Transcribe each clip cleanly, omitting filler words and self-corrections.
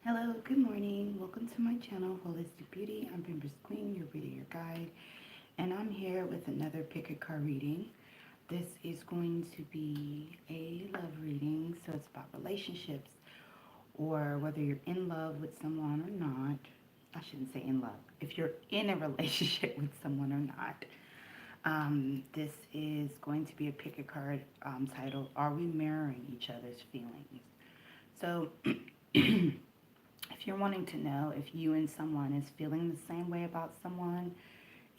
Hello, good morning. Welcome to my channel, Holistic Beauty. I'm Empress Queen, your reader, your guide, and I'm here with another pick a card reading. This is going to be a love reading, so it's about relationships or whether you're in love with someone or not. I shouldn't say in love. If you're in a relationship with someone or not. This is going to be a pick a card titled, Are We Mirroring Each Other's Feelings? So, if you're wanting to know if you and someone is feeling the same way about someone,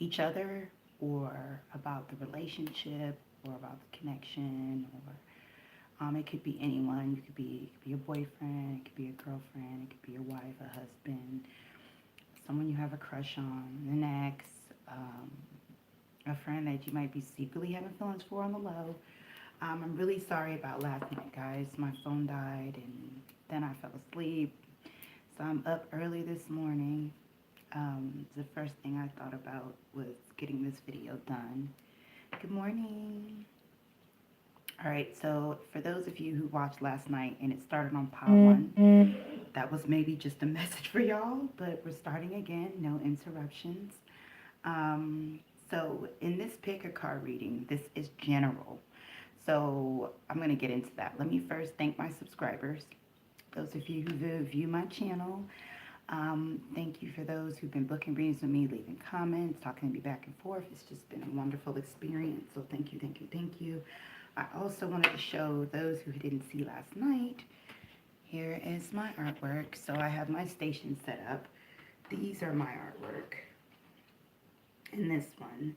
each other, or about the relationship, or about the connection, or it could be anyone. It could be a boyfriend, it could be a girlfriend, it could be your wife, a husband, someone you have a crush on, an ex, a friend that you might be secretly having feelings for on the low. I'm really sorry about last night, guys. My phone died, and then I fell asleep. So I'm up early this morning. The first thing I thought about was getting this video done. Good morning. All right, so for those of you who watched last night and it started on pile 1, that was maybe just a message for y'all, but we're starting again, no interruptions. So in this pick a card reading, this is general. So I'm going to get into that. Let me first thank my subscribers. Those of you who view my channel, thank you for those who've been booking readings with me, leaving comments, talking to me back and forth. It's just been a wonderful experience. So thank you, thank you, thank you. I also wanted to show those who didn't see last night. Here is my artwork. So I have my station set up. These are my artwork. And this one.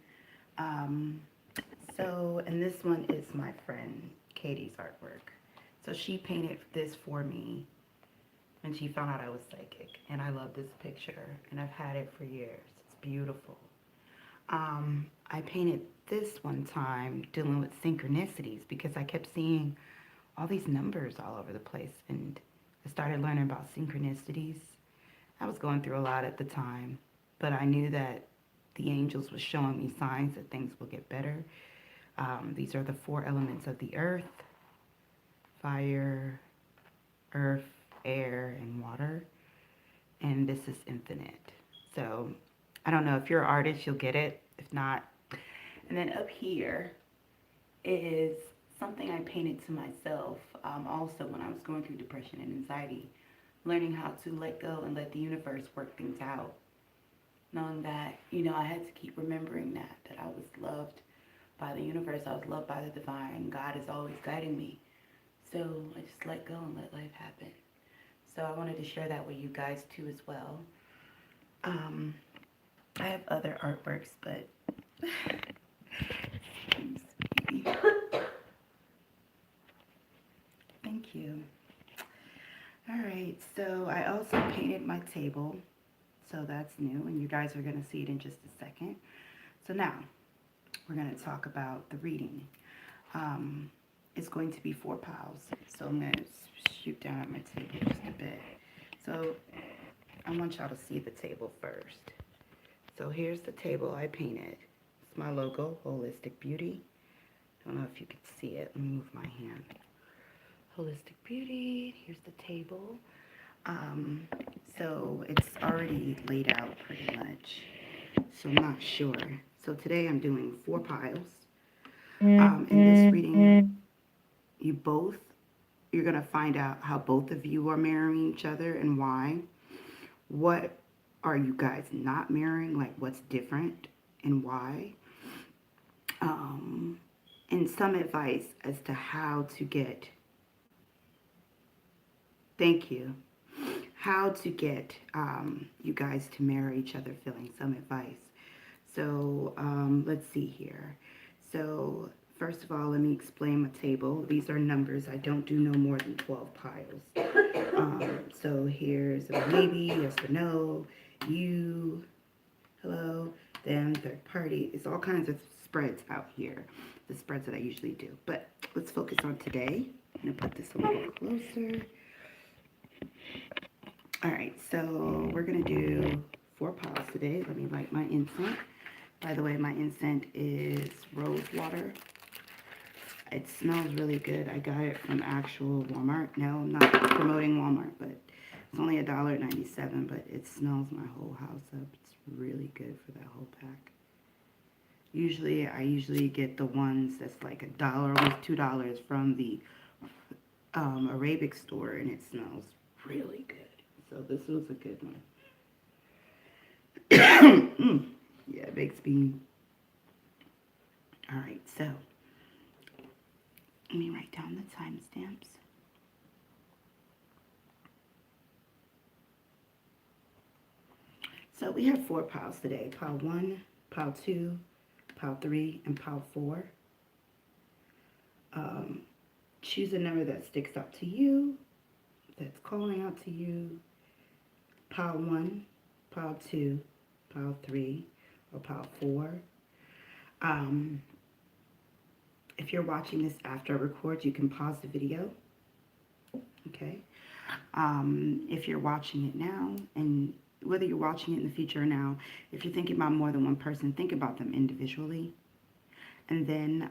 And this one is my friend Katie's artwork. So she painted this for me when she found out I was psychic. And I love this picture. And I've had it for years. It's beautiful. I painted this one time dealing with synchronicities because I kept seeing all these numbers all over the place. And I started learning about synchronicities. I was going through a lot at the time. But I knew that the angels were showing me signs that things will get better. These are the 4 elements of the earth. Fire, earth, air, and water. And this is infinite. So, I don't know. If you're an artist, you'll get it. If not. And then up here is something I painted to myself also when I was going through depression and anxiety. Learning how to let go and let the universe work things out. Knowing that, I had to keep remembering that I was loved by the universe. I was loved by the divine. God is always guiding me. So I just let go and let life happen. So I wanted to share that with you guys too as well. I have other artworks, but thank you. All right, so I also painted my table. So that's new, and you guys are going to see it in just a second. So now, we're going to talk about the reading. It's going to be 4 piles. So I'm going to shoot down at my table just a bit. So I want y'all to see the table first. So here's the table I painted. It's my logo, Holistic Beauty. Don't know if you can see it. Let me move my hand. Holistic Beauty. Here's the table. So it's already laid out pretty much. So I'm not sure. So today I'm doing 4 piles. In this reading, you're going to find out how both of you are mirroring each other and why. What are you guys not mirroring? Like what's different and why? And some advice as to how to get, thank you, how to get you guys to mirror each other, feeling some advice. So let's see here. So first of all, let me explain my table. These are numbers. I don't do no more than 12 piles. So here's a maybe, yes or no, you, hello, them, third party. It's all kinds of spreads out here, the spreads that I usually do. But let's focus on today. I'm going to put this a little closer. All right, so we're going to do 4 piles today. Let me light my incense. By the way, my incense is rose water. It smells really good. I got it from actual Walmart. No, I'm not promoting Walmart, but It's only $1.97, but it smells my whole house up. It's really good for that whole pack. I usually get the ones that's like $1, almost $2 from the Arabic store, and it smells really good. So this was a good one. Yeah, baked bean. All right, so let me write down the timestamps. So we have 4 piles today. Pile 1, pile 2, pile 3, and pile 4. Choose a number that sticks out to you, that's calling out to you. Pile 1, pile 2, pile 3, or pile 4. If you're watching this after I record, you can pause the video. Okay. If you're watching it now, and whether you're watching it in the future or now, if you're thinking about more than one person, think about them individually. And then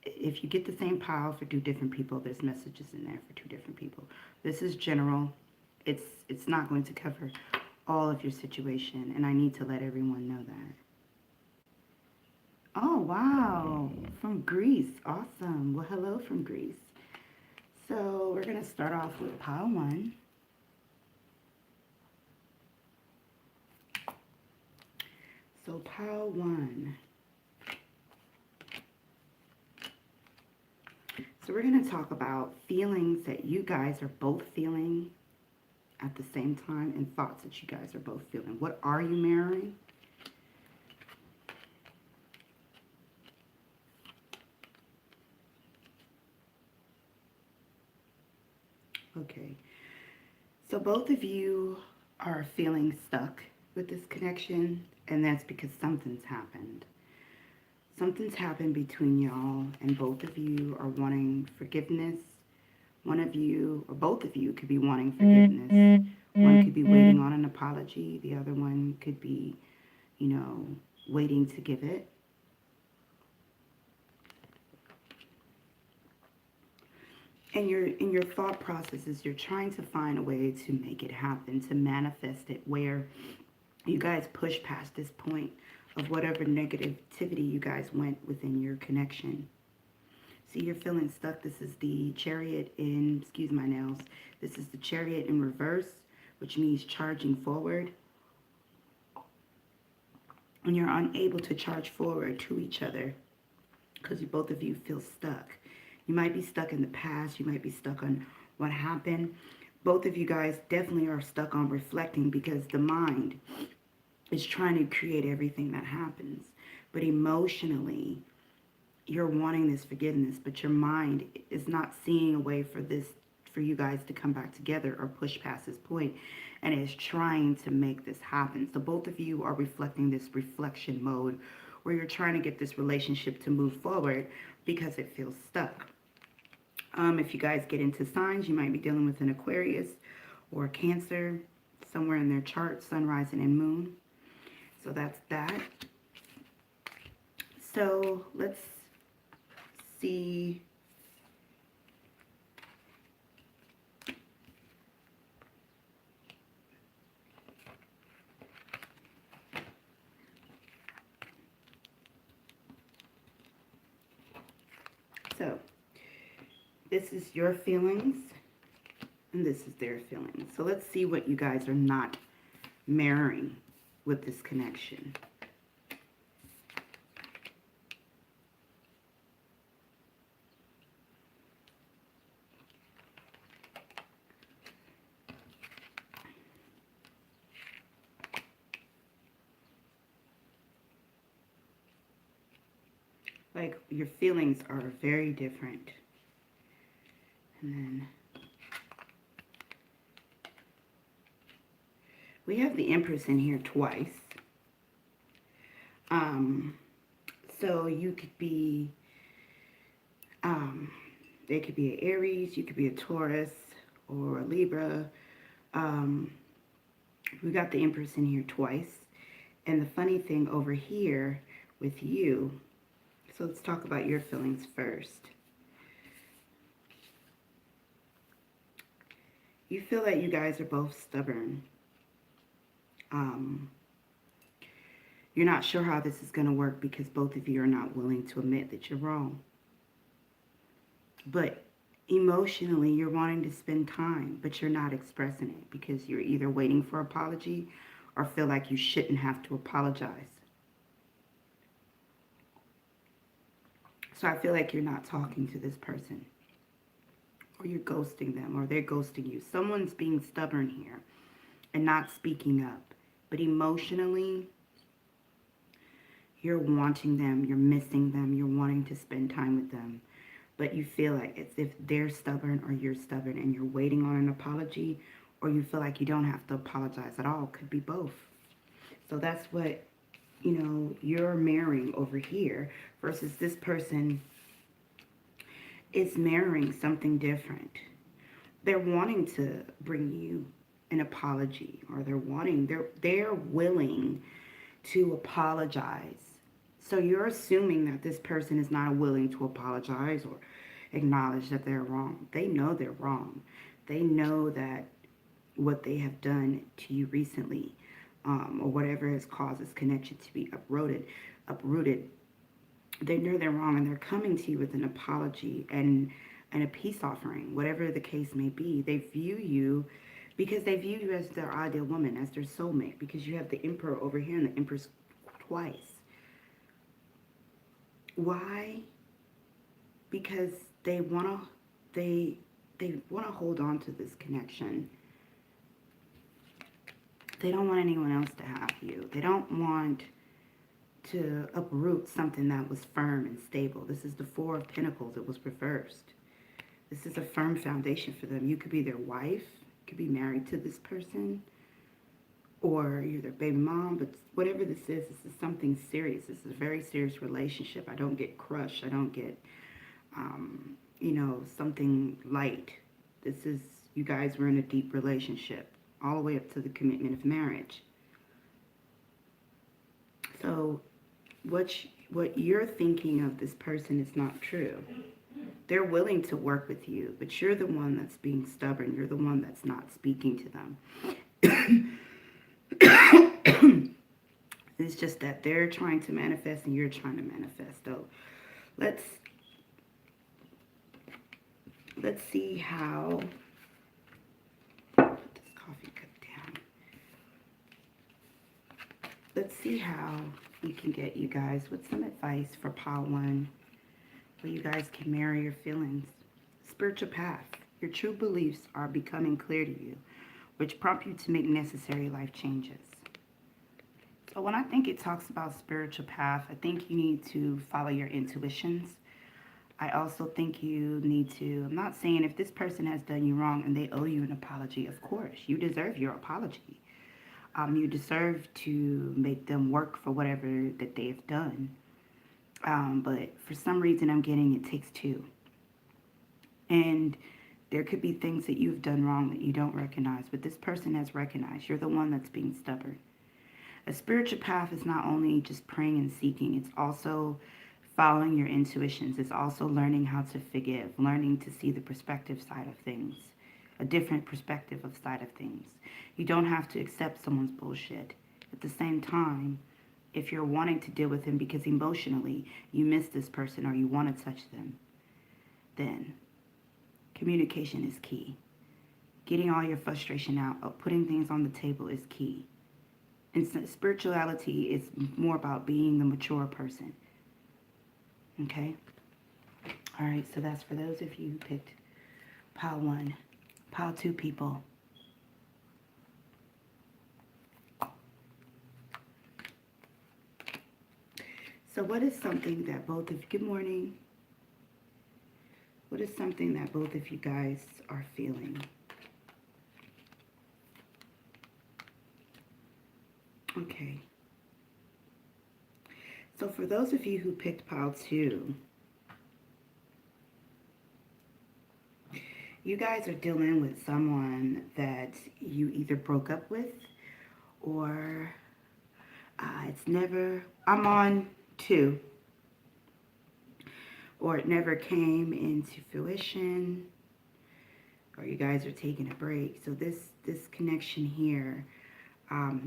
if you get the same pile for 2 different people, there's messages in there for 2 different people. This is general. It's not going to cover all of your situation, and I need to let everyone know that. Oh, wow. From Greece. Awesome. Well, hello from Greece. So we're going to start off with pile 1. So pile 1. So we're going to talk about feelings that you guys are both feeling at the same time, and thoughts that you guys are both feeling. What are you mirroring? Okay. So both of you are feeling stuck with this connection, and that's because something's happened. Something's happened between y'all, and both of you are wanting forgiveness. One of you, or both of you, could be wanting forgiveness. One could be waiting on an apology. The other one could be, you know, waiting to give it. And in your thought processes, you're trying to find a way to make it happen, to manifest it, where you guys push past this point of whatever negativity you guys went within your connection. See, you're feeling stuck. This is the Chariot in, excuse my nails, this is the Chariot in reverse, which means charging forward. And you're unable to charge forward to each other because both of you feel stuck. You might be stuck in the past. You might be stuck on what happened. Both of you guys definitely are stuck on reflecting, because the mind is trying to create everything that happens. But emotionally, you're wanting this forgiveness, but your mind is not seeing a way for you guys to come back together or push past this point, and is trying to make this happen. So both of you are reflecting this reflection mode where you're trying to get this relationship to move forward because it feels stuck. If you guys get into signs, you might be dealing with an Aquarius or a Cancer somewhere in their chart, sun, rising, and moon. So that's that. So let's see. So this is your feelings, and this is their feelings. So let's see what you guys are not mirroring with this connection. Like, your feelings are very different. And then we have the Empress in here twice. So you could be, it could be an Aries, you could be a Taurus, or a Libra. We got the Empress in here twice. And the funny thing over here with you, so let's talk about your feelings first. You feel that you guys are both stubborn. You're not sure how this is going to work because both of you are not willing to admit that you're wrong. But emotionally, you're wanting to spend time, but you're not expressing it because you're either waiting for apology or feel like you shouldn't have to apologize. So I feel like you're not talking to this person, or you're ghosting them, or they're ghosting you. Someone's being stubborn here and not speaking up. But emotionally, you're wanting them, you're missing them, you're wanting to spend time with them. But you feel like it's if they're stubborn or you're stubborn and you're waiting on an apology, or you feel like you don't have to apologize at all. Could be both. So that's what, you know, you're mirroring over here versus this person is mirroring something different. They're wanting to bring you an apology, or they're willing to apologize. So you're assuming that this person is not willing to apologize or acknowledge that they're wrong. They know they're wrong. They know that what they have done to you recently, or whatever has caused this connection to be uprooted. They know they're wrong, and they're coming to you with an apology and a peace offering, whatever the case may be. They view you because they view you as their ideal woman, as their soulmate, because you have the Emperor over here and the Empress twice. Why? Because they want to hold on to this connection. They don't want anyone else to have you. They don't want to uproot something that was firm and stable. This is the Four of Pentacles. It was reversed. This is a firm foundation for them. You could be their wife, could be married to this person, or you're their baby mom, but whatever this is something serious. This is a very serious relationship. I don't get crushed. I don't get, you know, something light. This is, you guys were in a deep relationship, all the way up to the commitment of marriage. So what you're thinking of this person is not true. They're willing to work with you, but you're the one that's being stubborn. You're the one that's not speaking to them. It's just that they're trying to manifest and you're trying to manifest. So let's see how, put this coffee cup down. Let's see how we can get you guys with some advice for pile 1, where you guys can marry your feelings. Spiritual path. Your true beliefs are becoming clear to you, which prompt you to make necessary life changes. So when I think it talks about spiritual path, I think you need to follow your intuitions. I also think you need to, I'm not saying if this person has done you wrong and they owe you an apology, of course, you deserve your apology. You deserve to make them work for whatever that they've done. But for some reason, I'm getting it takes two. And there could be things that you've done wrong that you don't recognize, but this person has recognized. You're the one that's being stubborn. A spiritual path is not only just praying and seeking, it's also following your intuitions. It's also learning how to forgive, learning to see the perspective side of things, a different perspective of side of things. You don't have to accept someone's bullshit. At the same time, if you're wanting to deal with them because emotionally you miss this person or you want to touch them, then communication is key. Getting all your frustration out, putting things on the table is key. And spirituality is more about being the mature person. Okay? All right, so that's for those of you who picked pile 1. Pile 2 people. So what is something that both of you, good morning. What is something that both of you guys are feeling? Okay. So for those of you who picked pile 2, you guys are dealing with someone that you either broke up with or it's never, I'm on 2, or it never came into fruition. or you guys are taking a break. So this connection here,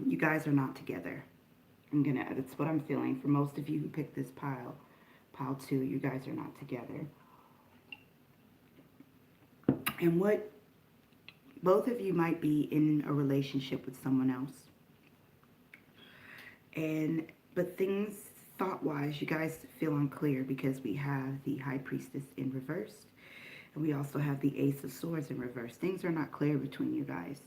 you guys are not together. That's what I'm feeling for most of you who picked this pile 2. You guys are not together. And what both of you might be in a relationship with someone else. But things thought-wise, you guys feel unclear because we have the High Priestess in reverse. And we also have the Ace of Swords in reverse. Things are not clear between you guys.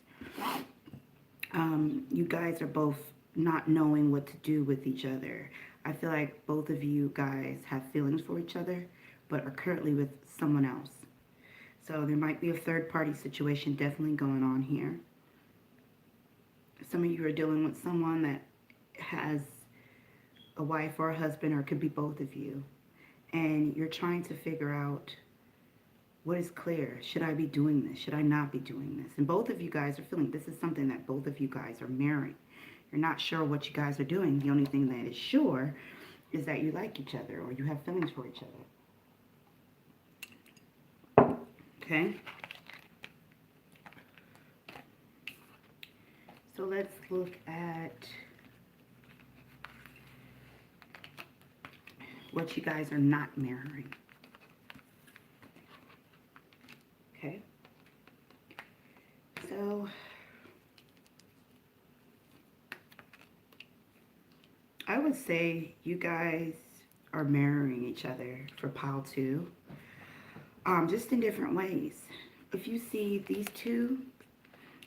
You guys are both not knowing what to do with each other. I feel like both of you guys have feelings for each other, but are currently with someone else. So there might be a third-party situation definitely going on here. Some of you are dealing with someone that has a wife or a husband, or it could be both of you. And you're trying to figure out what is clear. Should I be doing this? Should I not be doing this? And both of you guys are feeling this is something that both of you guys are mirroring. You're not sure what you guys are doing. The only thing that is sure is that you like each other or you have feelings for each other. Okay? So let's look at what you guys are not mirroring. Okay? So I would say you guys are mirroring each other for pile 2. Just in different ways. If you see, these two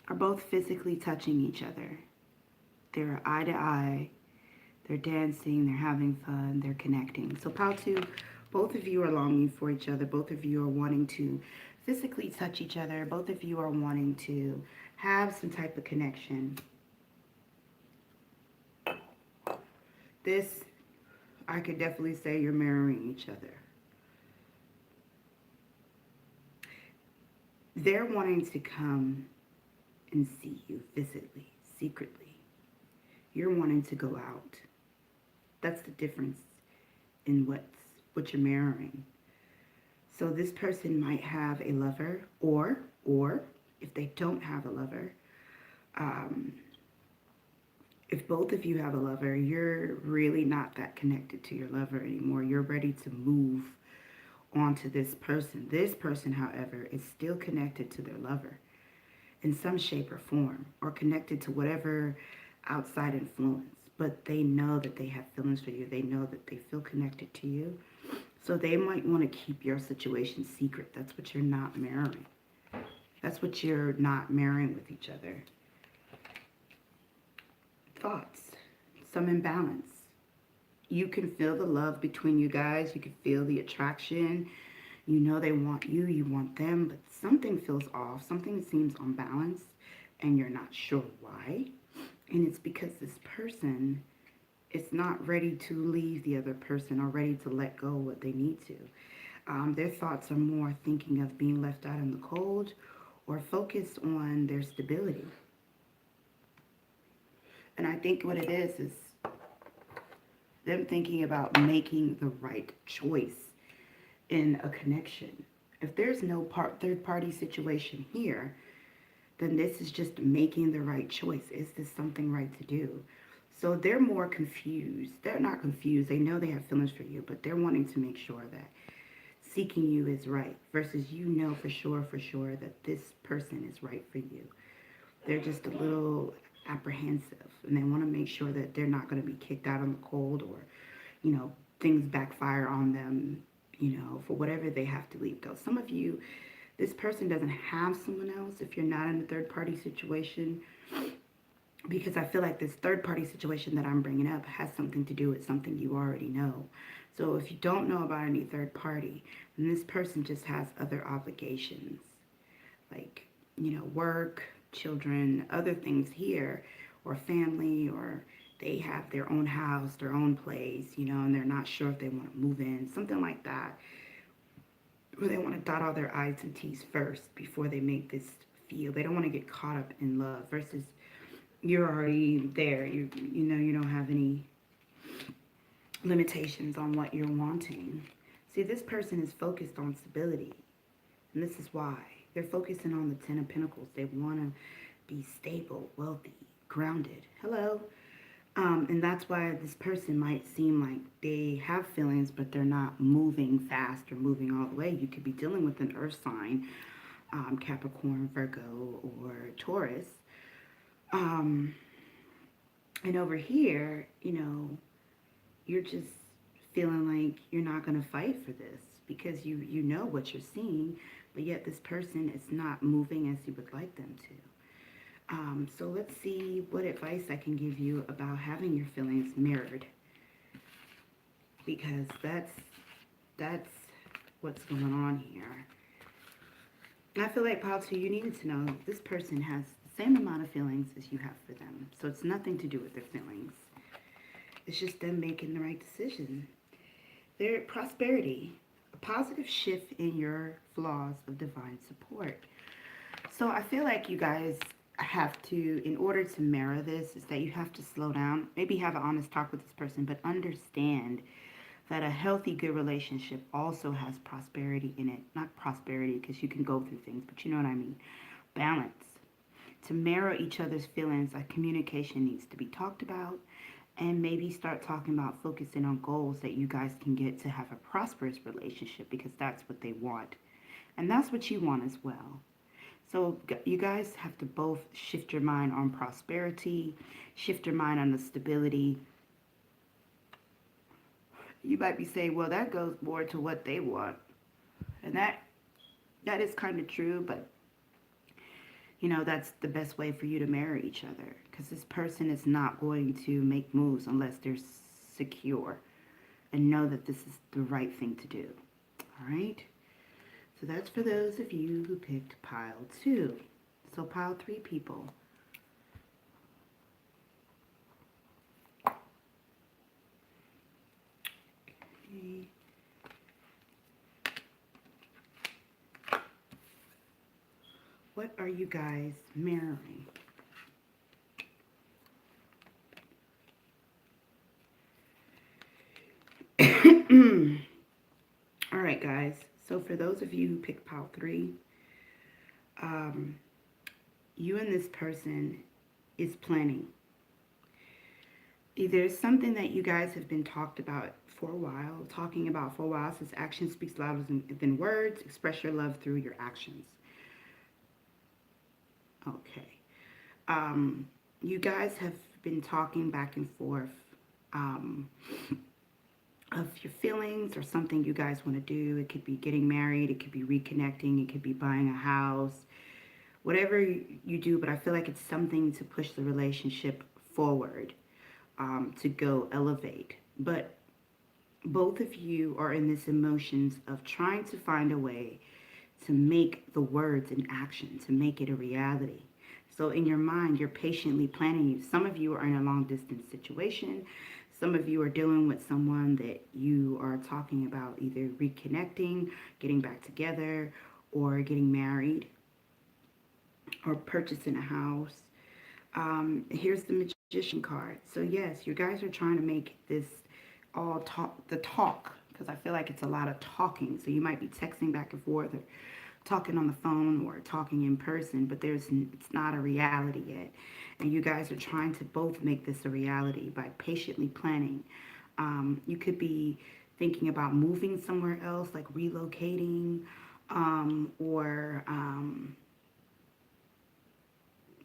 are both physically touching each other. They're eye to eye. They're dancing. They're having fun. They're connecting. So pile 2, both of you are longing for each other. Both of you are wanting to physically touch each other. Both of you are wanting to have some type of connection. This, I could definitely say you're mirroring each other. They're wanting to come and see you physically, secretly. You're wanting to go out. That's the difference in what you're mirroring. So this person might have a lover, or if they don't have a lover, if both of you have a lover, you're really not that connected to your lover anymore. You're ready to move onto this person. This person, however, is still connected to their lover in some shape or form, or connected to whatever outside influence. But they know that they have feelings for you. They know that they feel connected to you. So they might want to keep your situation secret. That's what you're not mirroring. That's what you're not mirroring with each other. Thoughts, some imbalance. You can feel the love between you guys. You can feel the attraction. You know they want you, you want them, but something feels off. Something seems unbalanced, and you're not sure why. And it's because this person is not ready to leave the other person or ready to let go what they need to. Their thoughts are more thinking of being left out in the cold or focused on their stability. And I think what it is them thinking about making the right choice in a connection. If there's no third-party situation here, then this is just making the right choice. Is this something right to do? So they're more confused. They're not confused. They know they have feelings for you, but they're wanting to make sure that seeking you is right versus you know for sure that this person is right for you. They're just a little apprehensive, and they want to make sure that they're not going to be kicked out in the cold, or, you know, things backfire on them, you know, for whatever they have to leave go. Some of you, this person doesn't have someone else if you're not in a third-party situation, because I feel like this third-party situation that I'm bringing up has something to do with something you already know. So if you don't know about any third party, then this person just has other obligations, like, you know, work, children, other things here, or family, or they have their own house, their own place, you know, and they're not sure if they want to move in, something like that, where they want to dot all their I's and T's first before they make this feel. They don't want to get caught up in love versus you're already there. You know, you don't have any limitations on what you're wanting. See, this person is focused on stability, and this is why. They're focusing on the Ten of Pentacles. They want to be stable, wealthy, grounded. Hello. And that's why this person might seem like they have feelings, but they're not moving fast or moving all the way. You could be dealing with an earth sign, Capricorn, Virgo, or Taurus. And over here, you know, you're just feeling like you're not going to fight for this because you know what you're seeing, but yet this person is not moving as you would like them to. So let's see what advice I can give you about having your feelings mirrored, because that's what's going on here. I feel like, pile 2, you needed to know this person has the same amount of feelings as you have for them. So it's nothing to do with their feelings. It's just them making the right decision. Their prosperity, a positive shift in your flaws of divine support. So I feel like you guys have to, in order to mirror this, is that you have to slow down, maybe have an honest talk with this person, but understand that a healthy, good relationship also has prosperity in it. Not prosperity because you can go through things, but you know what I mean. Balance. To mirror each other's feelings, like communication needs to be talked about, and maybe start talking about focusing on goals that you guys can get to have a prosperous relationship, because that's what they want. And that's what you want as well. So you guys have to both shift your mind on prosperity, shift your mind on the stability. You might be saying, well, that goes more to what they want. And that is kind of true, but you know, that's the best way for you to marry each other, because this person is not going to make moves unless they're secure and know that this is the right thing to do. All right? So that's for those of you who picked pile 2. So pile 3 people. Okay. What are you guys mirroring? All right, guys. So for those of you who picked pile 3, you and this person is planning. There's something that you guys have been talking about for a while, says action speaks louder than words. Express your love through your actions. Okay. You guys have been talking back and forth of your feelings or something you guys want to do. It could be getting married. It could be reconnecting. It could be buying a house. Whatever you do, but I feel like it's something to push the relationship forward, to go elevate. But both of you are in this emotions of trying to find a way to make the words an action, to make it a reality. So in your mind, you're patiently planning. Some of you are in a long distance situation. Some of you are dealing with someone that you are talking about either reconnecting, getting back together, or getting married, or purchasing a house. Here's the Magician card. So yes, you guys are trying to make this all talk, because I feel like it's a lot of talking. So you might be texting back and forth, or talking on the phone, or talking in person, but it's not a reality yet. And you guys are trying to both make this a reality by patiently planning. You could be thinking about moving somewhere else, like relocating, or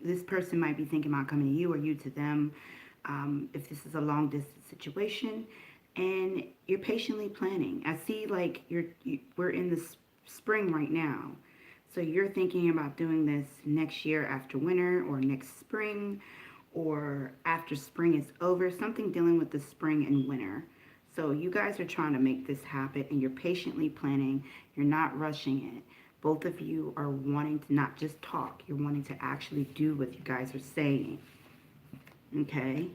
this person might be thinking about coming to you, or you to them, if this is a long distance situation, and you're patiently planning. I see like we're in the spring right now, so you're thinking about doing this next year after winter, or next spring, or after spring is over, something dealing with the spring and winter. So you guys are trying to make this happen, and you're patiently planning. You're not rushing it. Both of you are wanting to not just talk. You're wanting to actually do what you guys are saying. Okay?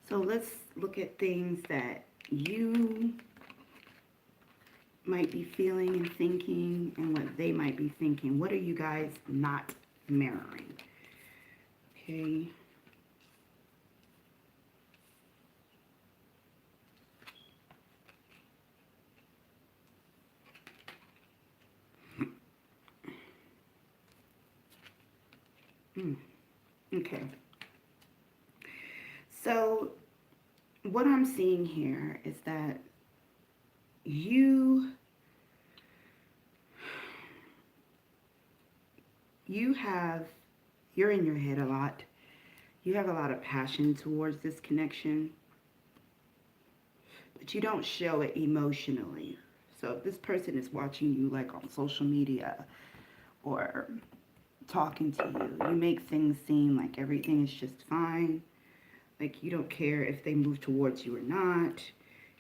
So let's look at things that you might be feeling and thinking, and what they might be thinking. What are you guys not mirroring? Okay. Okay. So what I'm seeing here is that you you're in your head a lot. You have a lot of passion towards this connection, but you don't show it emotionally. So if this person is watching you like on social media or talking to you, you make things seem like everything is just fine. Like you don't care if they move towards you or not.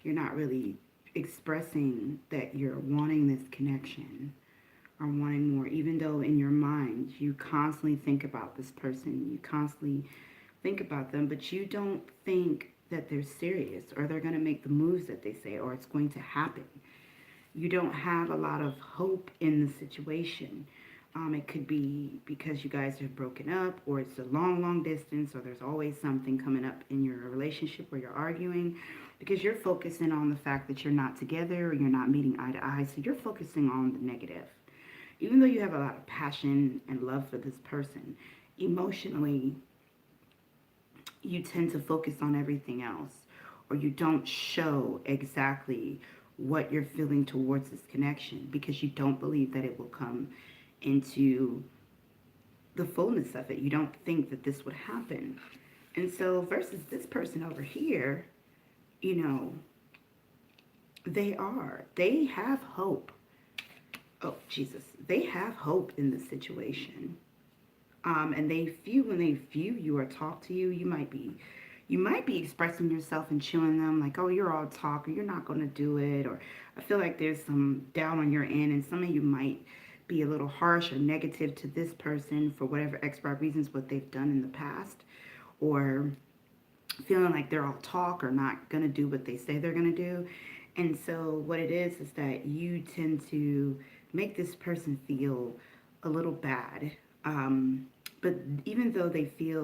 You're not really expressing that you're wanting this connection or wanting more, even though in your mind you constantly think about this person. You constantly think about them, but you don't think that they're serious or they're going to make the moves that they say or it's going to happen. You don't have a lot of hope in the situation. It could be because you guys have broken up, or it's a long, long distance, or there's always something coming up in your relationship where you're arguing because you're focusing on the fact that you're not together or you're not meeting eye to eye. So you're focusing on the negative. Even though you have a lot of passion and love for this person, emotionally, you tend to focus on everything else, or you don't show exactly what you're feeling towards this connection because you don't believe that it will come into the fullness of it. You don't think that this would happen. And so versus this person over here, you know, they have hope. Oh, Jesus. They have hope in this situation. And when they view you or talk to you, you might be expressing yourself and chewing them like, oh, you're all talk, or you're not going to do it, or I feel like there's some doubt on your end, and some of you might be a little harsh or negative to this person for whatever X, Y reasons, what they've done in the past, or feeling like they're all talk or not going to do what they say they're going to do. And so what it is that you tend to make this person feel a little bad. But even though they feel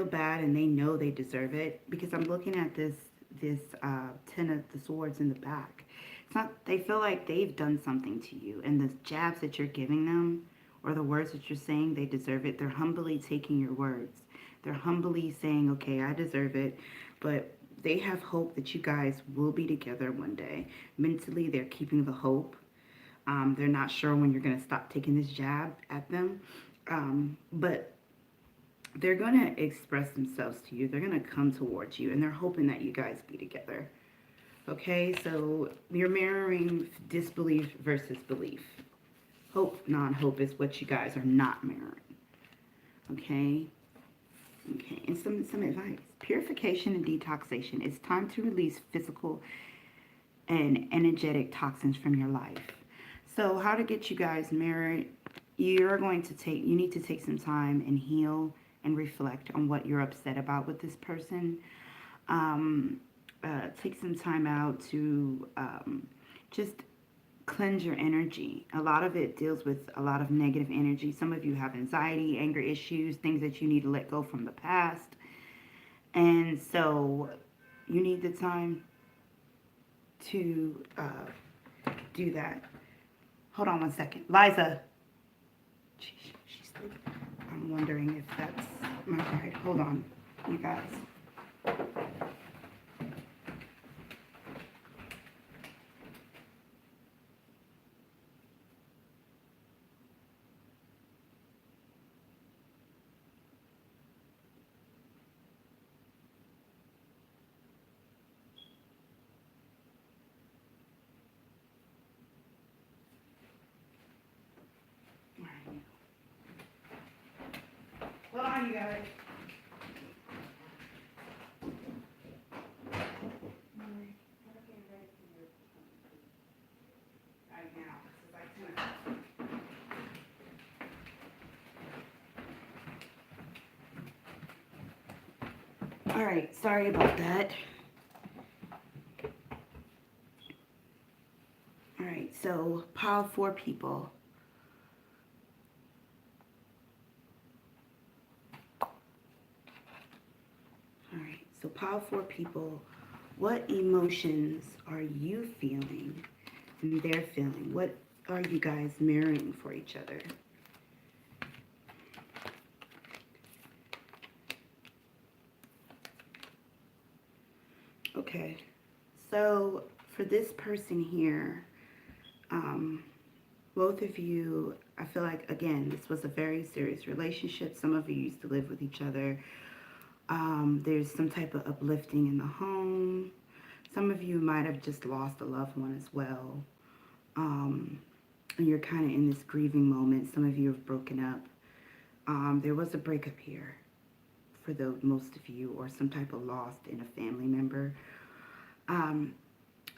bad and they know they deserve it, because I'm looking at this Ten of the Swords in the back. It's not, they feel like they've done something to you, and the jabs that you're giving them or the words that you're saying, they deserve it. They're humbly taking your words. They're humbly saying, okay, I deserve it. But they have hope that you guys will be together one day. Mentally, they're keeping the hope. They're not sure when you're going to stop taking this jab at them. But they're going to express themselves to you. They're going to come towards you, and they're hoping that you guys be together. Okay, so you're mirroring disbelief versus belief. Hope, non-hope is what you guys are not mirroring. Okay? Okay, and some advice. Purification and detoxation. It's time to release physical and energetic toxins from your life. So how to get you guys married? You need to take some time and heal and reflect on what you're upset about with this person. Take some time out to just cleanse your energy. A lot of it deals with a lot of negative energy. Some of you have anxiety, anger issues, things that you need to let go from the past. And so you need the time to do that. Hold on one second. Liza. She's sleeping. I'm wondering if that's my bride. Hold on, you guys. Hold on, you guys. All right, sorry about that. All right, so pile 4 people. All right, so pile 4 people. What emotions are you feeling and they're feeling? What are you guys mirroring for each other? Okay, so for this person here, both of you, I feel like, again, this was a very serious relationship. Some of you used to live with each other. There's some type of uplifting in the home. Some of you might have just lost a loved one as well. And you're kind of in this grieving moment. Some of you have broken up. There was a breakup here for most of you, or some type of loss in a family member.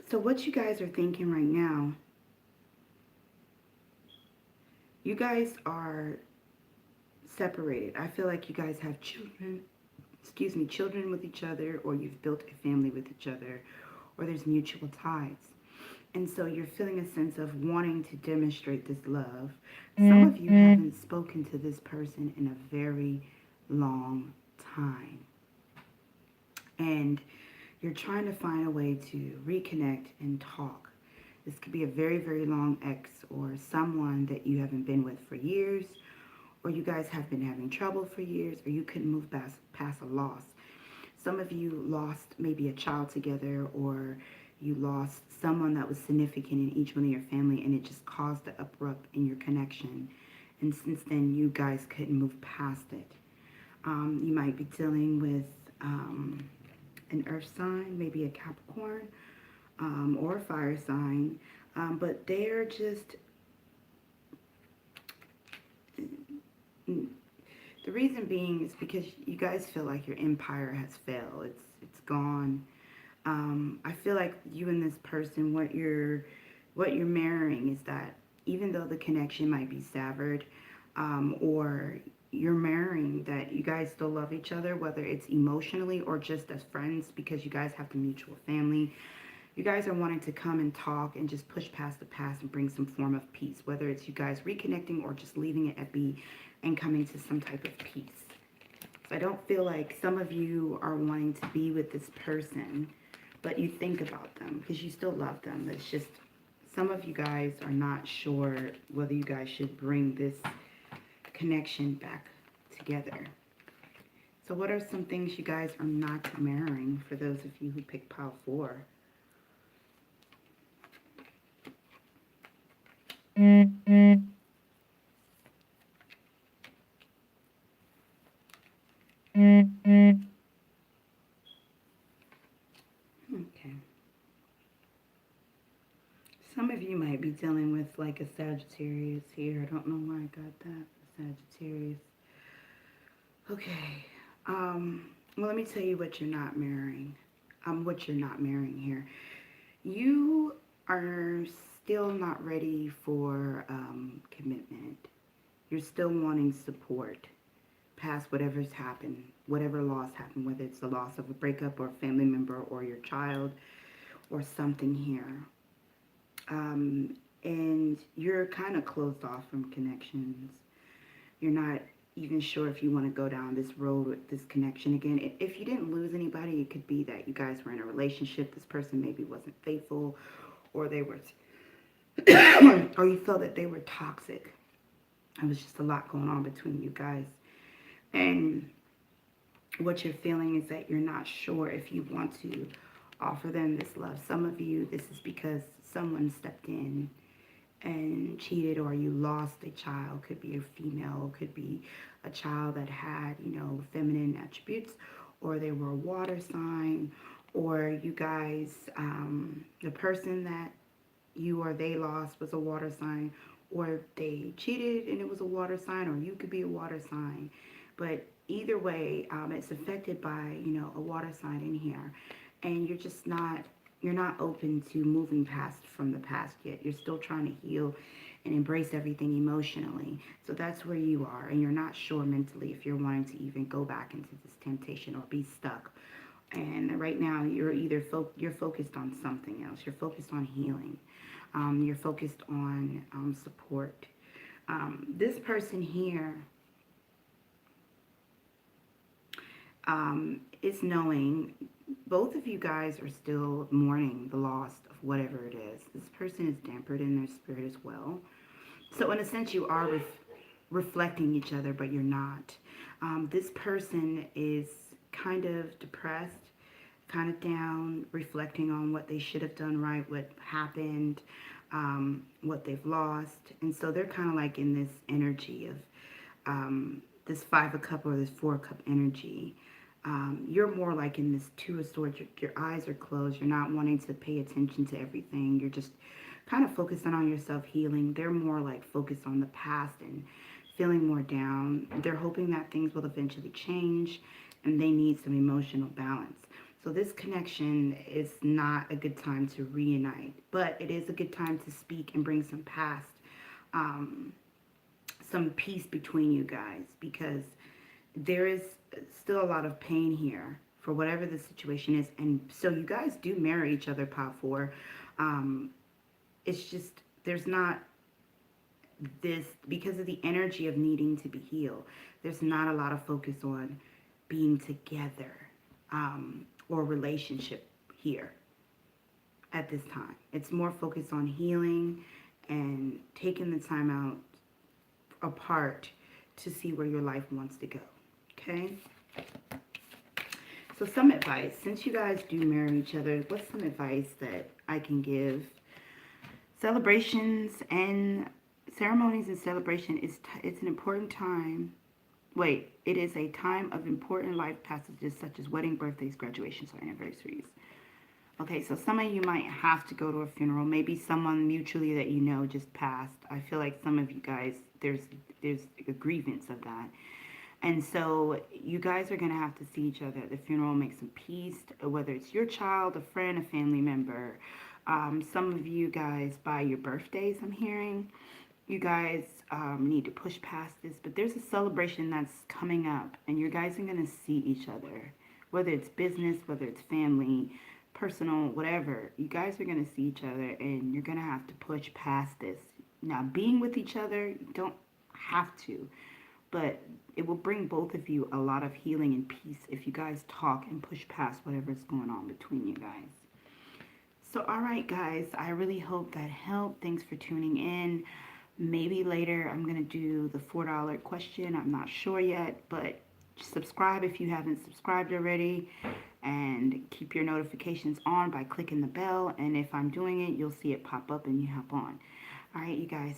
So what you guys are thinking right now, you guys are separated. I feel like you guys have children, children with each other, or you've built a family with each other, or there's mutual ties. And so you're feeling a sense of wanting to demonstrate this love. Some of you haven't spoken to this person in a very long time. And you're trying to find a way to reconnect and talk. This could be a very, very long ex, or someone that you haven't been with for years, or you guys have been having trouble for years, or you couldn't move past a loss. Some of you lost maybe a child together, or you lost someone that was significant in each one of your family, and it just caused the abrupt in your connection. And since then, you guys couldn't move past it. You might be dealing with an earth sign, maybe a Capricorn, or a fire sign. But they're just... The reason being is because you guys feel like your empire has failed. It's gone. I feel like you and this person, what you're marrying is that even though the connection might be severed, or you're marrying that you guys still love each other, whether it's emotionally or just as friends, because you guys have the mutual family. You guys are wanting to come and talk and just push past the past and bring some form of peace, whether it's you guys reconnecting or just leaving it at be and coming to some type of peace. So I don't feel like some of you are wanting to be with this person, but you think about them because you still love them. It's just some of you guys are not sure whether you guys should bring this connection back together. So what are some things you guys are not marrying for those of you who pick pile 4? Okay. Some of you might be dealing with like a Sagittarius here. I don't know why I got that. Sagittarius. Okay. Well, let me tell you what you're not marrying. What you're not marrying here. You are still not ready for commitment. You're still wanting support past whatever's happened, whatever loss happened, whether it's the loss of a breakup or a family member or your child or something here. And you're kind of closed off from connections. You're not even sure if you want to go down this road with this connection again. If you didn't lose anybody, it could be that you guys were in a relationship. This person maybe wasn't faithful, or they were, or you felt that they were toxic. There was just a lot going on between you guys. And what you're feeling is that you're not sure if you want to offer them this love. Some of you, this is because someone stepped in and cheated, or you lost a child. Could be a female, could be a child that had, feminine attributes, or they were a water sign, or you guys, the person that you or they lost was a water sign, or they cheated and it was a water sign, or you could be a water sign. But either way, it's affected by, a water sign in here. And you're not open to moving past from the past yet. You're still trying to heal and embrace everything emotionally. So that's where you are. And you're not sure mentally if you're wanting to even go back into this temptation or be stuck. And right now, you're either you're focused on something else. You're focused on healing. You're focused on support. This person here is knowing both of you guys are still mourning the loss of whatever it is. This person is dampered in their spirit as well. So in a sense, you are reflecting each other, but you're not. This person is kind of depressed, kind of down, reflecting on what they should have done right, what happened, what they've lost. And so they're kind of like in this energy of this 5 of Cups or this 4 of Cups energy. You're more like in this 2 of Swords. Your eyes are closed. You're not wanting to pay attention to everything. You're just kind of focusing on yourself healing. They're more like focused on the past and feeling more down. They're hoping that things will eventually change, and they need some emotional balance. So this connection is not a good time to reunite, but it is a good time to speak and bring some past, some peace between you guys, because there is still a lot of pain here for whatever the situation is. And so you guys do marry each other, Pot 4. It's just, there's not this, because of the energy of needing to be healed, there's not a lot of focus on being together or relationship here at this time. It's more focused on healing and taking the time out apart to see where your life wants to go. Okay? So some advice. Since you guys do marry each other, what's some advice that I can give? Celebrations and ceremonies and celebration it's an important time. Wait, it is a time of important life passages such as wedding, birthdays, graduations, or anniversaries. Okay, so some of you might have to go to a funeral. Maybe someone mutually that you know just passed. I feel like some of you guys, there's a grievance of that. And so you guys are going to have to see each other at the funeral, make some peace, whether it's your child, a friend, a family member. Some of you guys, by your birthdays, I'm hearing, you guys need to push past this. But there's a celebration that's coming up, and you guys are going to see each other. Whether it's business, whether it's family, personal, whatever. You guys are going to see each other, and you're going to have to push past this. Now, being with each other, you don't have to. But it will bring both of you a lot of healing and peace if you guys talk and push past whatever's going on between you guys. So, all right, guys, I really hope that helped. Thanks for tuning in. Maybe later I'm going to do the $4 question. I'm not sure yet, but subscribe if you haven't subscribed already. And keep your notifications on by clicking the bell. And if I'm doing it, you'll see it pop up and you hop on. All right, you guys.